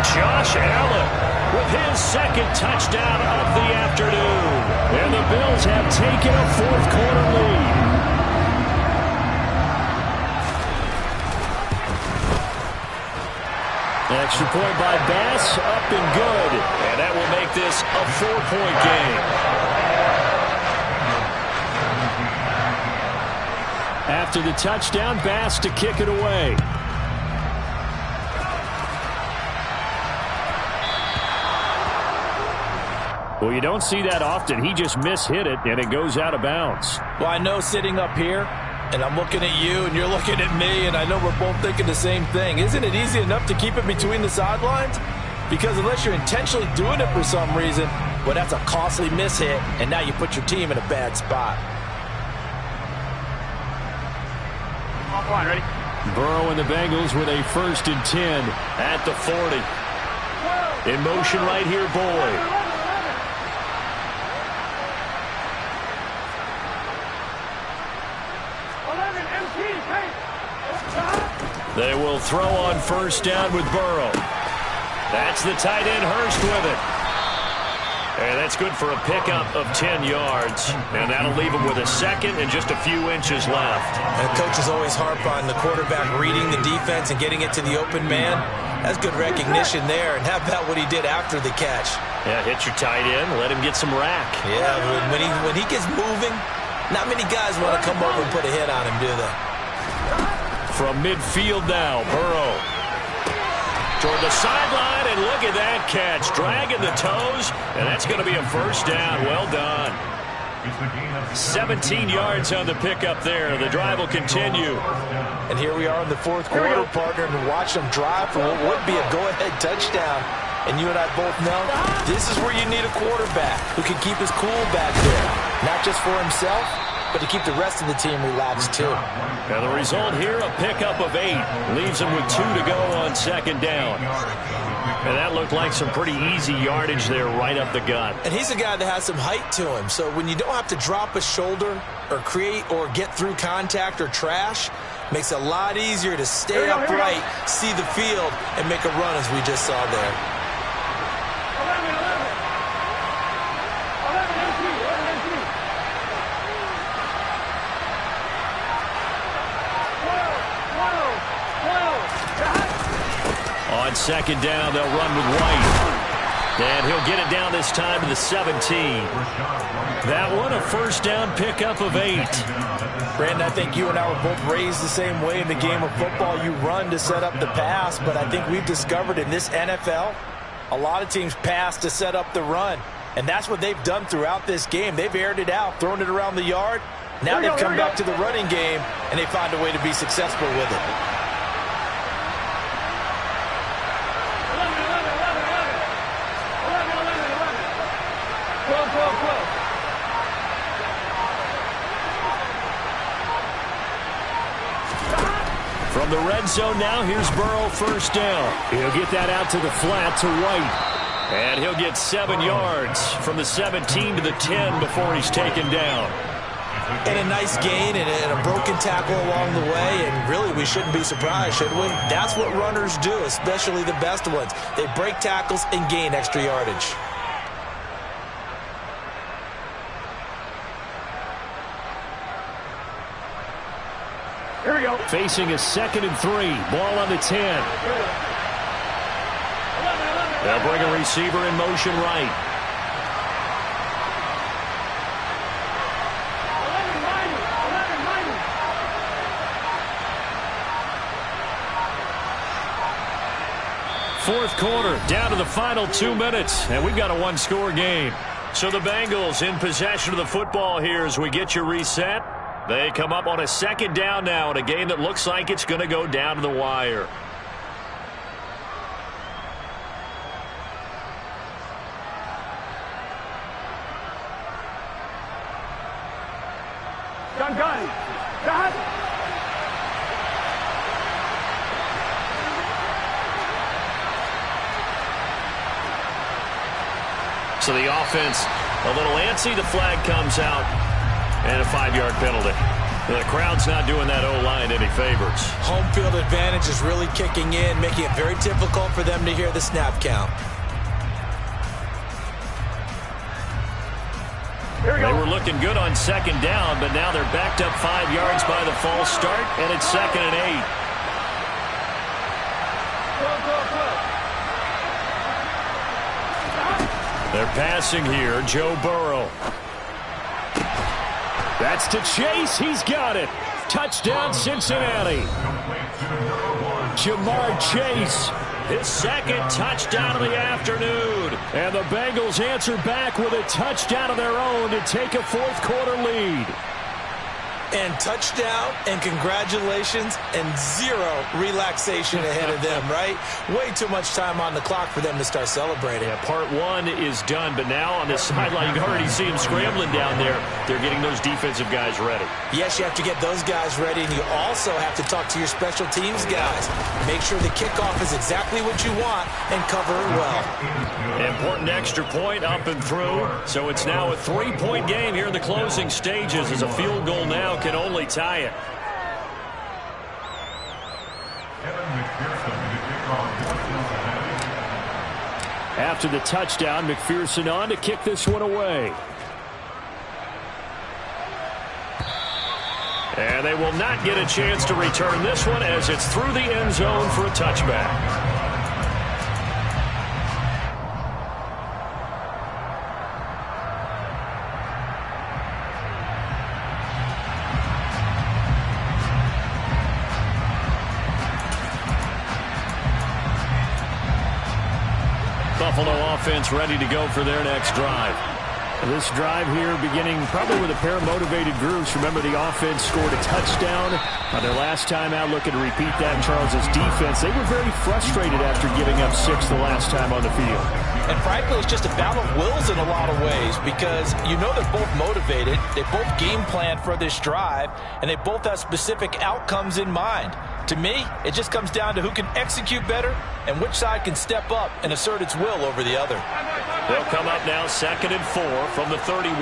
Josh Allen with his 2nd touchdown of the afternoon. And the Bills have taken a 4th quarter lead. Extra point by Bass, up and good. And that will make this a 4-point game. After the touchdown, Bass to kick it away. Well, you don't see that often. He just mishit it, and it goes out of bounds. Well, I know sitting up here, and I'm looking at you, and you're looking at me, and I know we're both thinking the same thing. Isn't it easy enough to keep it between the sidelines? Because unless you're intentionally doing it for some reason, well, that's a costly mishit, and now you put your team in a bad spot. Offline, ready? Burrow and the Bengals with a 1st and 10 at the 40. In motion right here, Boyd. They will throw on 1st down with Burrow. That's the tight end Hurst with it. And that's good for a pickup of 10 yards. And that'll leave him with a 2nd and just a few inches left. And coaches always harp on the quarterback reading the defense and getting it to the open man. That's good recognition there. And how about what he did after the catch? Yeah, hit your tight end, let him get some rack. Yeah, when he gets moving, not many guys want to come over and put a hit on him, do they? From midfield now, Burrow toward the sideline, and look at that catch. Dragging the toes, and that's going to be a 1st down. Well done. 17 yards on the pickup there. The drive will continue. And here we are in the 4th quarter, partner, and watch them drive for what would be a go-ahead touchdown. And you and I both know this is where you need a quarterback who can keep his cool back there. Not just for himself, but to keep the rest of the team relaxed too. And the result here, a pickup of 8. Leaves him with 2 to go on 2nd down. And that looked like some pretty easy yardage there right up the gut. And he's a guy that has some height to him. So when you don't have to drop a shoulder or create or get through contact or trash, Makes it a lot easier to stay upright, see the field, and make a run as we just saw there. On second down, they'll run with White. And he'll get it down this time to the 17. That one, a first down pickup of 8. Brandon, I think you and I were both raised the same way in the game of football. You run to set up the pass, but I think we've discovered in this NFL, a lot of teams pass to set up the run. And that's what they've done throughout this game. They've aired it out, thrown it around the yard. Now they've come back to the running game, and they find a way to be successful with it. From the red zone now, here's Burrow, first down. He'll get that out to the flat to White. And he'll get 7 yards from the 17 to the 10 before he's taken down. And a nice gain and a broken tackle along the way, and really we shouldn't be surprised, should we? That's what runners do, especially the best ones. They break tackles and gain extra yardage. Here we go. Facing a 2nd and 3. Ball on the 10. They'll bring a receiver in motion right. Fourth quarter, down to the final 2 minutes, and we've got a one-score game. So the Bengals in possession of the football here as we get you reset. They come up on a second down now in a game that looks like it's going to go down to the wire. Gun. So the offense a little antsy. The flag comes out. And a 5-yard penalty. The crowd's not doing that O-line any favors. Home field advantage is really kicking in, making it very difficult for them to hear the snap count. They were looking good on second down, but now they're backed up 5 yards by the false start, and it's 2nd and 8. They're passing here, Joe Burrow. That's to Chase. He's got it. Touchdown, Cincinnati. Jamar Chase, his 2nd touchdown of the afternoon. And the Bengals answer back with a touchdown of their own to take a fourth-quarter lead. And touchdown and congratulations and 0 relaxation ahead of them, right? Way too much time on the clock for them to start celebrating. Yeah, part 1 is done, but now on the sideline, you can already see them scrambling down there. They're getting those defensive guys ready. Yes, you have to get those guys ready, and you also have to talk to your special teams guys. Make sure the kickoff is exactly what you want and cover it well. Important extra point up and through. So it's now a 3-point game here in the closing stages as a field goal now can only tie it. After the touchdown, McPherson on to kick this one away. And they will not get a chance to return this one as it's through the end zone for a touchback. Buffalo offense ready to go for their next drive. This drive here beginning probably with a pair of motivated groups. Remember, the offense scored a touchdown on their last time out. Looking to repeat that. Charles's defense, they were very frustrated after giving up 6 the last time on the field. And frankly, it's just a battle of wills in a lot of ways because you know they're both motivated. They both game planned for this drive, and they both have specific outcomes in mind. To me, it just comes down to who can execute better and which side can step up and assert its will over the other. They'll come up now 2nd and 4 from the 31.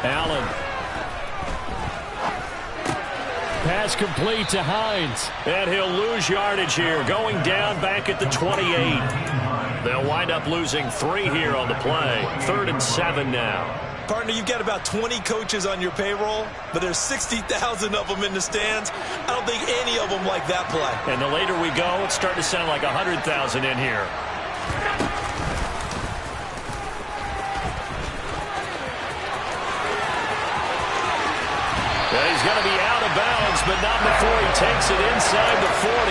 Allen. Pass complete to Hines. And he'll lose yardage here, going down back at the 28. They'll wind up losing 3 here on the play. 3rd and 7 now. Partner, you've got about 20 coaches on your payroll, but there's 60,000 of them in the stands. I don't think any of them like that play. And the later we go, it's starting to sound like 100,000 in here. He's going to be out of bounds, but not before he takes it inside the 40.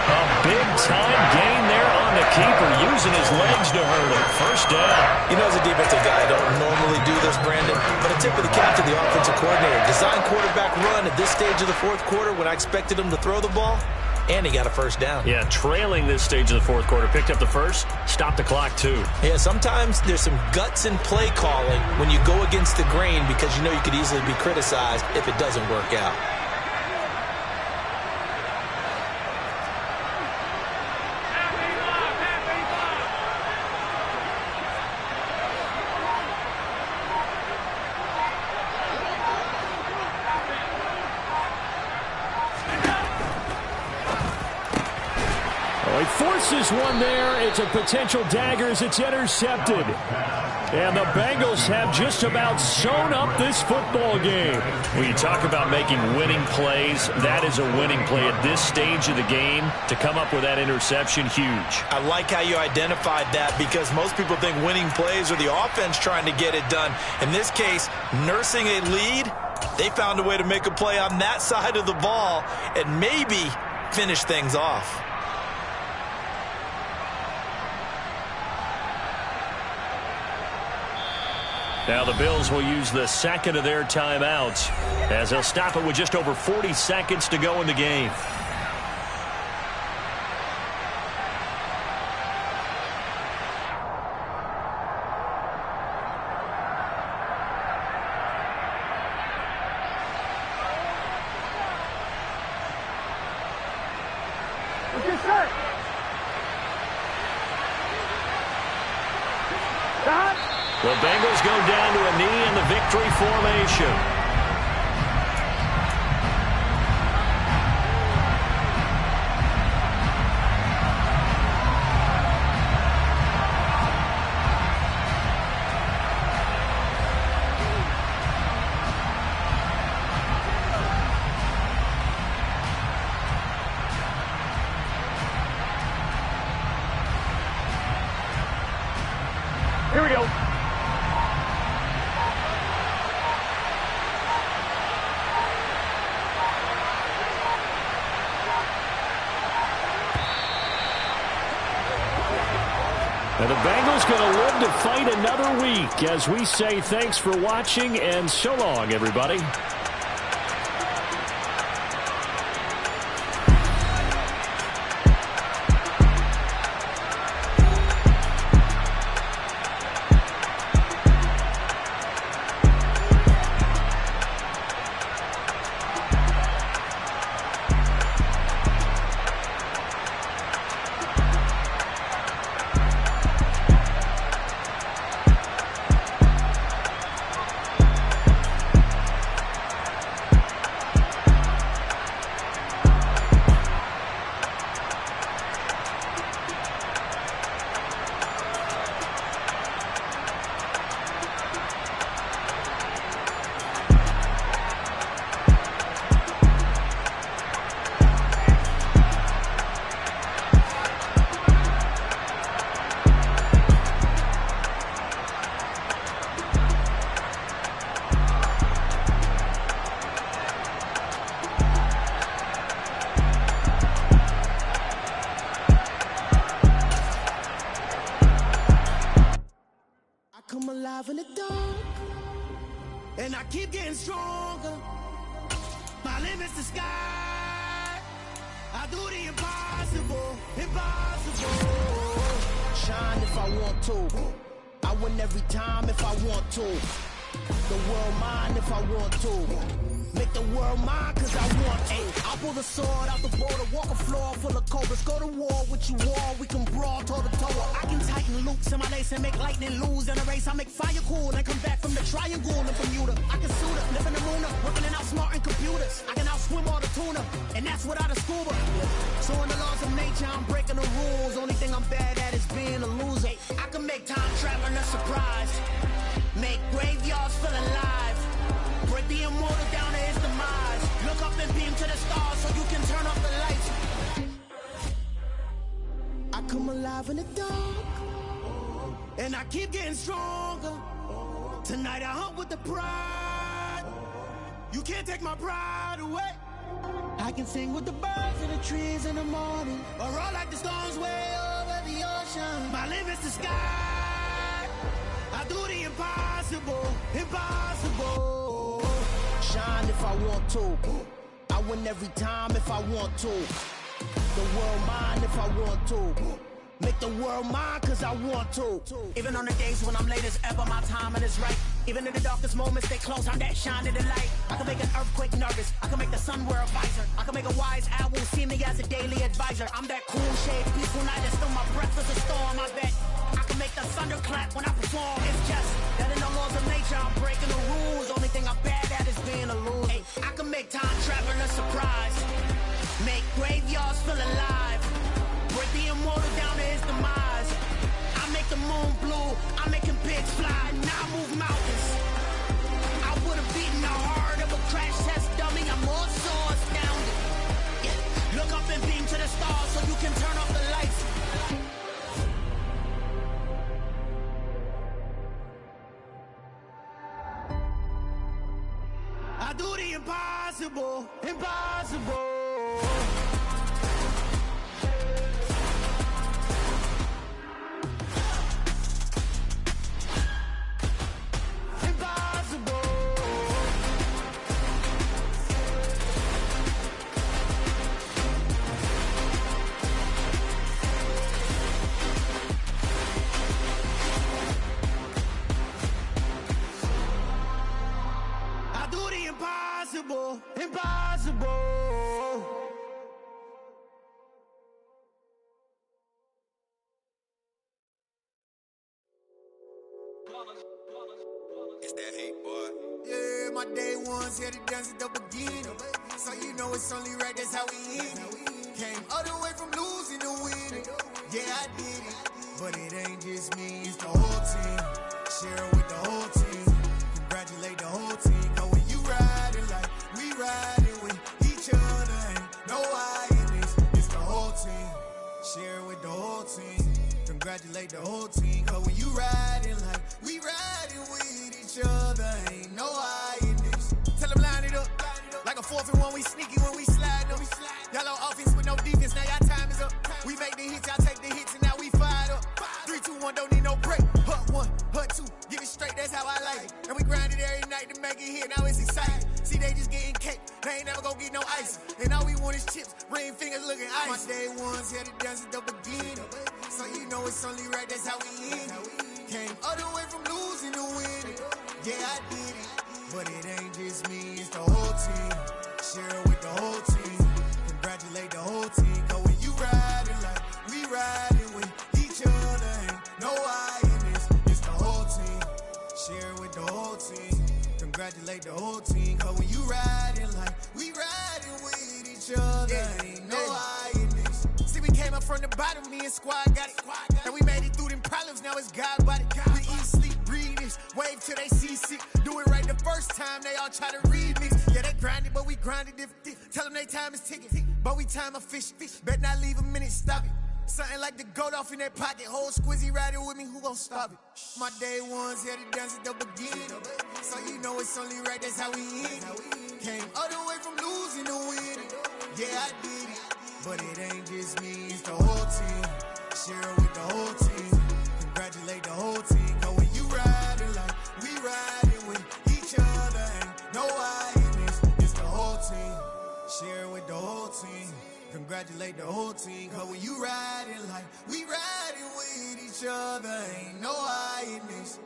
A big-time gain there on the keeper, using his legs to hurt him. First down. You know, as a defensive guy, I don't normally do this, Brandon, but a tip of the cap to the offensive coordinator. Design quarterback run at this stage of the 4th quarter when I expected him to throw the ball, and he got a first down. Yeah, trailing this stage of the 4th quarter. Picked up the first, stopped the clock too. Yeah, sometimes there's some guts in play calling when you go against the grain because you know you could easily be criticized if it doesn't work out. He forces one there. It's a potential dagger as it's intercepted. And the Bengals have just about sewn up this football game. When you talk about making winning plays, that is a winning play at this stage of the game. To come up with that interception, huge. I like how you identified that because most people think winning plays are the offense trying to get it done. In this case, nursing a lead, they found a way to make a play on that side of the ball and maybe finish things off. Now the Bills will use the second of their timeouts as they'll stop it with just over 40 seconds to go in the game. The Bengals go down to a knee in the victory formation. Here we go. And the Bengals going to live to fight another week as we say thanks for watching and so long, everybody. Come alive in the dark, and I keep getting stronger. My limit's the sky. I do the impossible, impossible. Shine if I want to. I win every time if I want to. The world mine if I want to. Make the world mine, cause I want to. I'll pull the sword out the border, walk a floor full of cobras. Go to war with you all, we can brawl toe to toe. I can tighten loops in my lace and make lightning lose in a race. I make fire cool and come back from the triangle in Bermuda. I can suit up, live in the moon, working and outsmarting computers. I can outswim all the tuna, and that's without a scuba. So in the laws of nature, I'm breaking the rules. Only thing I'm bad at is being a loser. I can make time traveling a surprise, make graveyards feel alive, break the immortal down to his demise. Look up and beam to the stars so you can turn off the lights. I come alive in the dark, and I keep getting stronger. Tonight I hunt with the pride. You can't take my pride away. I can sing with the birds and the trees in the morning, or roll like the storms way over the ocean. My limit's the sky. I do the impossible, impossible. Shine if I want to. I win every time if I want to. The world mine if I want to. Make the world mine cause I want to. Even on the days when I'm late as ever, my timing is right. Even in the darkest moments, they close, I'm that shining the light. I can make an earthquake nervous, I can make the sun wear a visor. I can make a wise owl see me as a daily advisor. I'm that cool shade, peaceful night, and still my breath is a storm. I bet I can make the thunder clap when I perform. It's just that in the laws of nature, I'm breaking the rules. Only thing I'm bad at is being a loser. Hey, I can make time traveling a surprise, make graveyards feel alive, break the immortal down to his demise. I make the moon blue, I'm making pigs fly, now I move mountains. I would've beaten the heart of a crash test dummy, I'm more so astounded. Yeah. Look up and beam to the stars so you can turn off the lights. I do the impossible, impossible. Impossible, impossible. It's that hate, boy. Yeah, my day ones here to dance at the beginning. So you know it's only right, that's how we end it. Came all the way from losing to winning. Yeah, I did it. But it ain't just me, it's the whole team. Share it with the whole team. Congratulate the whole team. Cause when you riding like we riding with each other, ain't no I in this. It's the whole team. Share it with the whole team. Congratulate the whole team. Cause when you riding like we riding with each other, ain't no I in this. Tell them line it up. Like a 4th and 1, we sneaky when we slide them. Y'all on offense with no defense, now y'all time is up. We make the hits, y'all take the hits, and now we fired up. 3, 2, 1, don't need no break. Hut 1, hut 2, get it straight, that's how I like it. And we grind it every night to make it hit, now it's exciting. See, they just getting cake, they ain't never gonna get no ice. And all we want is chips, ring fingers looking ice. My day ones here to dance at the beginning. So you know it's only right, that's how we end it. Came all the way from losing to winning. Yeah, I did it. But it ain't just me, it's the whole team. Share it with the whole team. Congratulate the whole team. Cause when you riding like we riding with each other, ain't no I in this. It's the whole team. Share it with the whole team. Congratulate the whole team. Cause when you riding like we riding with each other, ain't no I in this. See, we came up from the bottom, me and squad got it. And we made it through them problems, now it's God body. We eat, sleep, breathe this, wave till they see sick. Do it right the first time, they all try to remix. Yeah, they grinded, but we grinded different. Tell them they time is ticking, but we time a fish. Bet not leave a minute, stop it. Something like the goat off in their pocket. Whole squizzy riding with me, who gon' stop it? My day ones here to dance at the beginning. So you know it's only right, that's how we end it. Came all the way from losing to winning. Yeah, I did it. But it ain't just me, it's the whole team. Share it with the whole team. Congratulate the whole team. Cause when you riding like we riding with each other, ain't no I in this. It's the whole team. Share it with the whole team. Congratulate the whole team. Cause when you riding like we riding with each other, ain't no I in this.